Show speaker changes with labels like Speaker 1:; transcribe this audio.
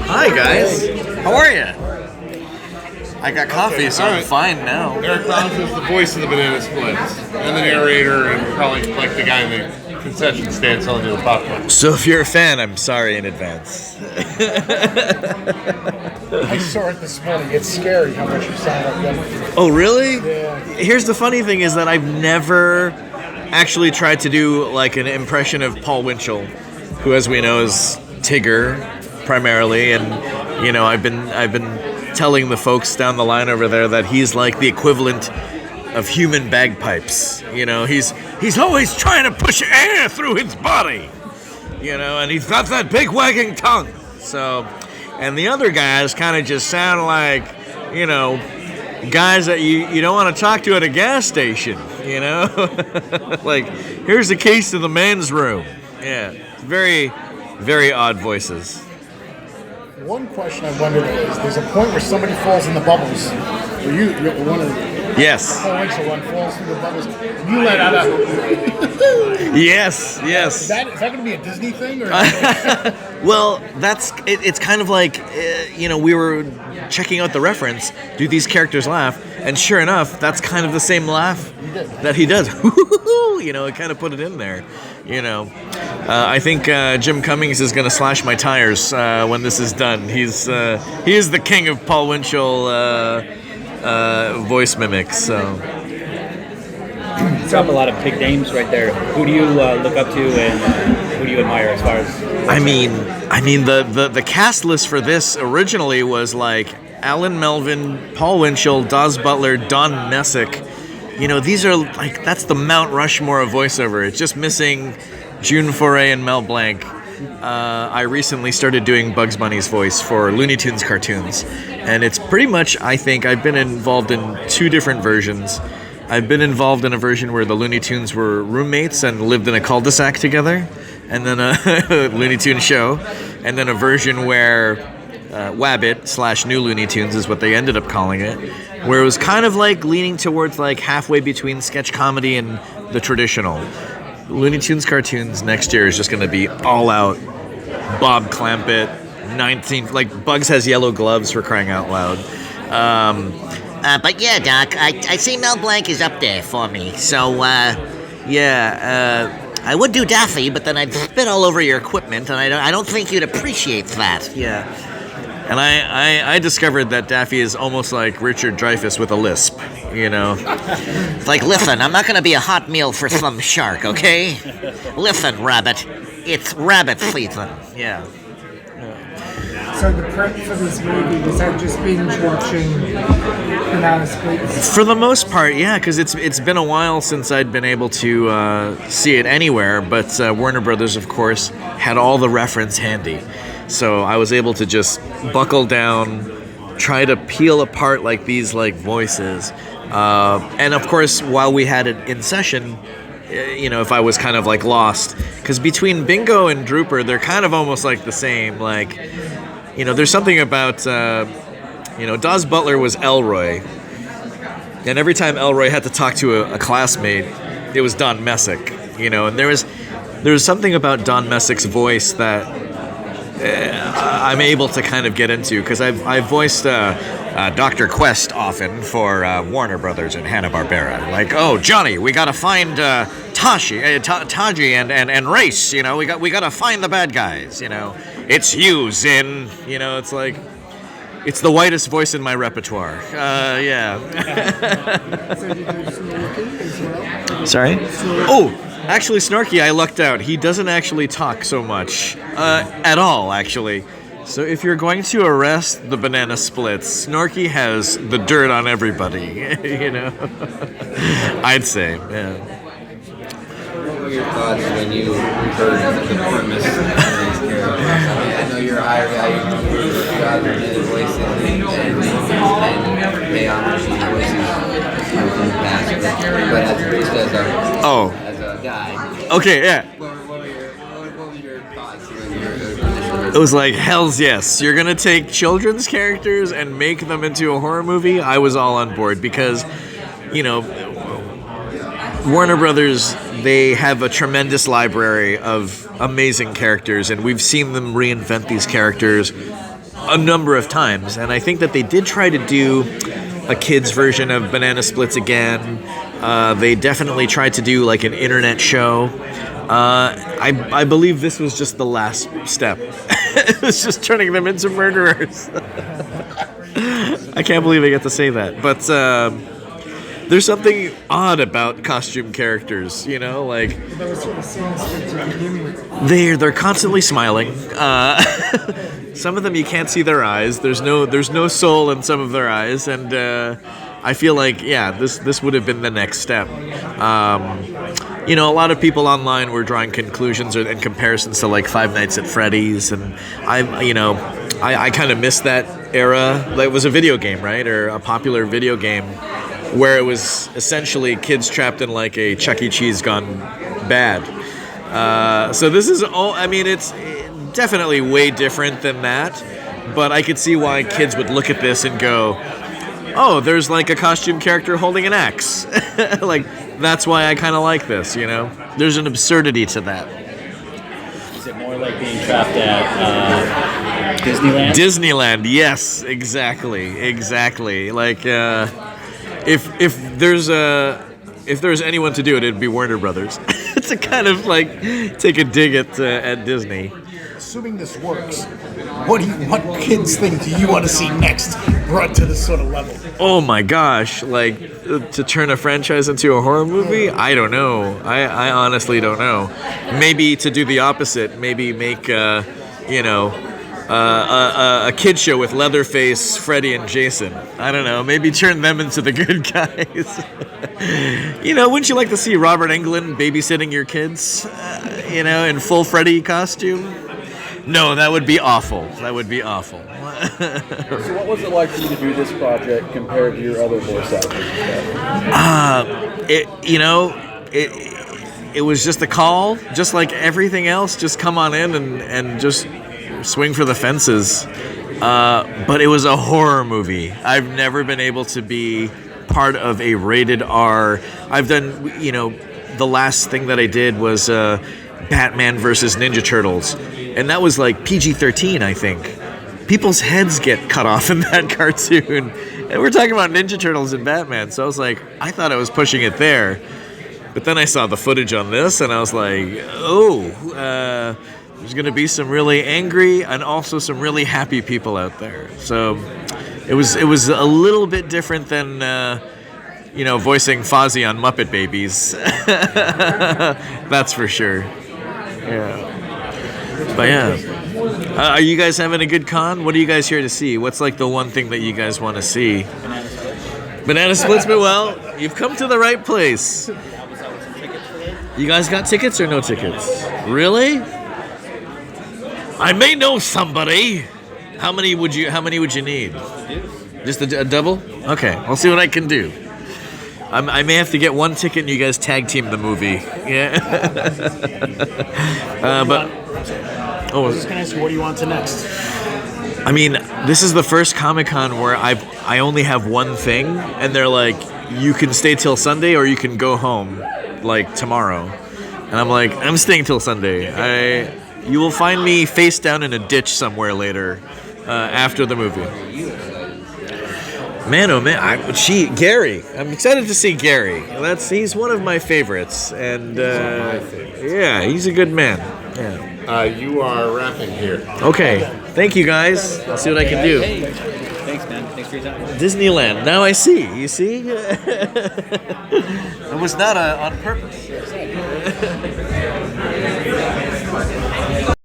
Speaker 1: Hi guys, how are you? I got coffee, so I'm fine now.
Speaker 2: Eric Bauza is the voice of the Banana Splits, and the narrator, and probably like the guy in the concession stand selling you the popcorn.
Speaker 1: So if you're a fan, I'm sorry in advance.
Speaker 3: I saw it this morning. It's scary how much you sound like them.
Speaker 1: Oh, really?
Speaker 3: Yeah.
Speaker 1: Here's the funny thing is that I've never actually tried to do like an impression of Paul Winchell, who, as we know, is Tigger primarily, and you know, I've been telling the folks down the line over there that he's like the equivalent of human bagpipes. You know, he's always trying to push air through his body. You know, and he's got that big wagging tongue. So, and the other guys kind of just sound like, you know, guys that you don't want to talk to at a gas station. You know, like here's the keys to the men's room. Yeah, very, very odd voices.
Speaker 3: One question I wondered is, there's a point where somebody falls in the bubbles. Where you're one of the
Speaker 1: Yes.
Speaker 3: points or one falls through the bubbles. You let out a...
Speaker 1: Yes.
Speaker 3: Is that going to be a Disney thing? Or
Speaker 1: Well, it's kind of like, you know, we were checking out the reference. Do these characters laugh? And sure enough, that's kind of the same laugh that he does. You know, it kind of put it in there. You know, I think Jim Cummings is going to slash my tires when this is done. He is the king of Paul Winchell voice mimics. So.
Speaker 4: You drop a lot of big names right there. Who do you look up to, and who do you admire as far as?
Speaker 1: I mean, the cast list for this originally was like Alan Melvin, Paul Winchell, Daz Butler, Don Messick. You know, these are like, that's the Mount Rushmore of voiceover. It's just missing June Foray and Mel Blanc. I recently started doing Bugs Bunny's voice for Looney Tunes cartoons, and it's pretty much, I think, I've been involved in two different versions. I've been involved in a version where the Looney Tunes were roommates and lived in a cul-de-sac together, and then a Looney Tunes show, and then a version where Wabbit / New Looney Tunes is what they ended up calling it, where it was kind of like leaning towards like halfway between sketch comedy and the traditional. Looney Tunes cartoons next year is just going to be all out Bob Clampett, 19, like Bugs has yellow gloves for crying out loud.
Speaker 5: But yeah, Doc, I see Mel Blanc is up there for me. So, I would do Daffy, but then I'd spit all over your equipment, and I don't think you'd appreciate that.
Speaker 1: Yeah. And I discovered that Daffy is almost like Richard Dreyfuss with a lisp, you know.
Speaker 5: It's like, listen, I'm not going to be a hot meal for some shark, okay? Listen, Rabbit, it's rabbit season.
Speaker 1: Yeah.
Speaker 6: So the prep for this movie, was that just binge watching Banana Splits?
Speaker 1: For the most part, yeah, because it's been a while since I'd been able to see it anywhere, but Warner Brothers, of course, had all the reference handy. So I was able to just buckle down, try to peel apart like these like voices. And of course, while we had it in session, you know, if I was kind of like lost, because between Bingo and Drooper, they're kind of almost like the same. Like, you know, there's something about, you know, Daz Butler was Elroy, and every time Elroy had to talk to a classmate, it was Don Messick, you know, and there was something about Don Messick's voice that I'm able to kind of get into, because I've voiced Dr. Quest often for Warner Brothers and Hanna-Barbera. Like, oh, Johnny, we gotta find Taji and Race. You know, we gotta find the bad guys. You know, it's you, Zin. You know, it's like, it's the whitest voice in my repertoire. Yeah.
Speaker 6: So you do Snorky as well?
Speaker 1: Sorry? Oh, actually, Snorky, I lucked out. He doesn't actually talk so much. At all, actually. So if you're going to arrest the Banana Splits, Snorky has the dirt on everybody, you know? I'd say, yeah.
Speaker 7: What were your thoughts when you heard the premise of these characters? I know you're a higher value rather than voices and pay homage to your voices from the past, but as a guy.
Speaker 1: Okay, yeah.
Speaker 7: What were your thoughts when you heard
Speaker 1: It was like, hells yes. You're going to take children's characters and make them into a horror movie? I was all on board because, you know, Warner Brothers, they have a tremendous library of amazing characters, and we've seen them reinvent these characters a number of times. And I think that they did try to do a kid's version of Banana Splits again. They definitely tried to do like an internet show. I believe this was just the last step. It was just turning them into murderers. I can't believe I get to say that. But there's something odd about costume characters, you know, like
Speaker 6: Those sort of scenes to begin with.
Speaker 1: they're constantly smiling. Some of them you can't see their eyes. There's no soul in some of their eyes, and I feel like this would have been the next step. You know, a lot of people online were drawing conclusions and comparisons to like Five Nights at Freddy's, and I kind of missed that era. Like, it was a video game, right, or a popular video game where it was essentially kids trapped in like a Chuck E. Cheese gone bad. So this is it's definitely way different than that, but I could see why kids would look at this and go, oh, there's like a costume character holding an axe. Like, that's why I kind of like this, you know? There's an absurdity to that.
Speaker 4: Is it more like being trapped at Disneyland?
Speaker 1: Disneyland, yes, exactly. Like, if there's anyone to do it, it'd be Warner Brothers. To kind of like take a dig at Disney.
Speaker 3: Assuming this works, what kids think do you want to see next brought to this sort of level?
Speaker 1: Oh my gosh, like to turn a franchise into a horror movie? I don't know. I honestly don't know. Maybe to do the opposite. Maybe make a kid show with Leatherface, Freddy, and Jason. I don't know. Maybe turn them into the good guys. Wouldn't you like to see Robert Englund babysitting your kids? In full Freddy costume? No, that would be awful.
Speaker 8: So what was it like for you to do this project compared to your other voice actors and
Speaker 1: It was just a call, just like everything else. Just come on in and just swing for the fences. But it was a horror movie. I've never been able to be part of a rated R. I've done, the last thing that I did was Batman versus Ninja Turtles. And that was like PG-13, I think. People's heads get cut off in that cartoon. And we're talking about Ninja Turtles and Batman. So I was like, I thought I was pushing it there. But then I saw the footage on this, and I was like, there's going to be some really angry and also some really happy people out there. So it was a little bit different than, voicing Fozzie on Muppet Babies. That's for sure. Yeah. But yeah. Are you guys having a good con? What are you guys here to see? What's like the one thing that you guys want to see? Banana Splits, but well, you've come to the right place. You guys got tickets or no tickets? Really? I may know somebody. How many would you need? Just a double? Okay, I'll see what I can do. I may have to get one ticket and you guys tag team the movie. Yeah.
Speaker 3: I was just gonna ask you, what do you want to next?
Speaker 1: I mean, this is the first Comic-Con where I only have one thing, and they're like, you can stay till Sunday or you can go home, like, tomorrow. And I'm like, I'm staying till Sunday. You will find me face down in a ditch somewhere later, after the movie. Man, oh man, Gary. I'm excited to see Gary. He's one of my favorites, and yeah, he's a good man. Yeah.
Speaker 2: You are wrapping here.
Speaker 1: Okay, thank you guys. I'll see what I can do.
Speaker 4: Hey, thanks, man. Thanks for your time.
Speaker 1: Disneyland. Now I see. You see? It was not on purpose.